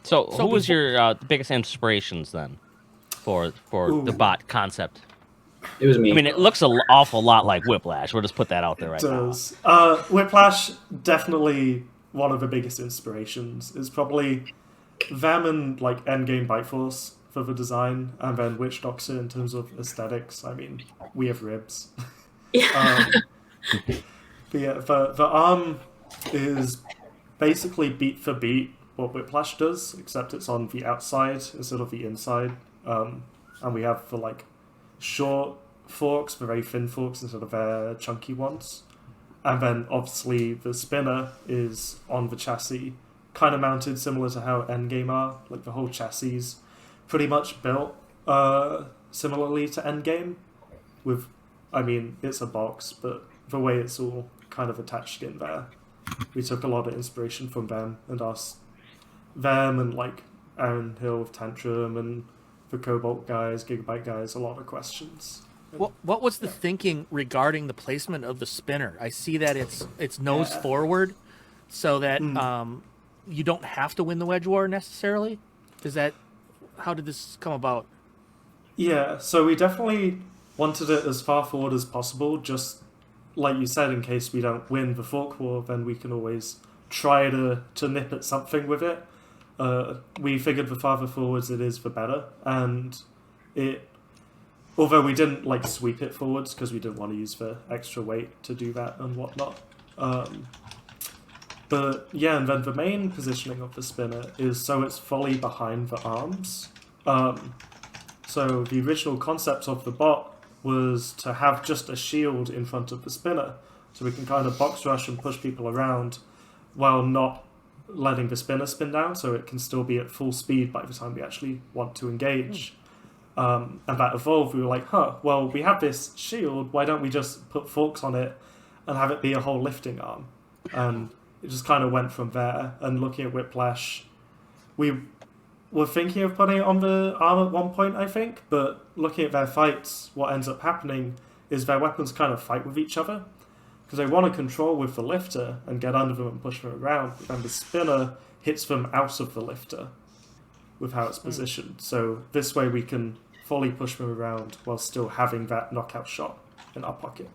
So who was your biggest inspirations then for the Ooh, bot concept? It was I me. mean, it looks an awful lot like Whiplash. We'll just put that out there it right now. does. Whiplash, definitely one of the biggest inspirations. Is probably them and like Endgame Bite Force for the design, and then Witch Doctor in terms of aesthetics. I mean, we have ribs. Yeah. But yeah, the arm is basically beat for beat what Whiplash does, except it's on the outside instead of the inside. And we have the like short forks, the very thin forks instead of their chunky ones. And then obviously the spinner is on the chassis, kind of mounted similar to how Endgame are. Like the whole chassis is pretty much built similarly to Endgame. With, I mean, it's a box, but the way it's all kind of attached in there, we took a lot of inspiration from them and asked them and like Aaron Hill with Tantrum and the Cobalt guys, Gigabyte guys, a lot of questions. What was the thinking regarding the placement of the spinner? I see that it's nose forward, so that you don't have to win the wedge war necessarily. Is that how did this come about? Yeah, so we definitely wanted it as far forward as possible, just like you said, in case we don't win the fork war, then we can always try to nip at something with it. We figured the farther forwards it is, the better, and it. Although we didn't like sweep it forwards because we didn't want to use the extra weight to do that and whatnot. But yeah, and then the main positioning of the spinner is so it's fully behind the arms. So the original concept of the bot was to have just a shield in front of the spinner, so we can kind of box rush and push people around while not letting the spinner spin down, so it can still be at full speed by the time we actually want to engage. And that evolved. We were like, well, we have this shield, why don't we just put forks on it and have it be a whole lifting arm? And it just kind of went from there. And looking at Whiplash, we were thinking of putting it on the arm at one point, I think, but looking at their fights, what ends up happening is their weapons kind of fight with each other, because they want to control with the lifter and get under them and push them around, but then the spinner hits them out of the lifter with how it's positioned. So this way we can fully push them around while still having that knockout shot in our pocket.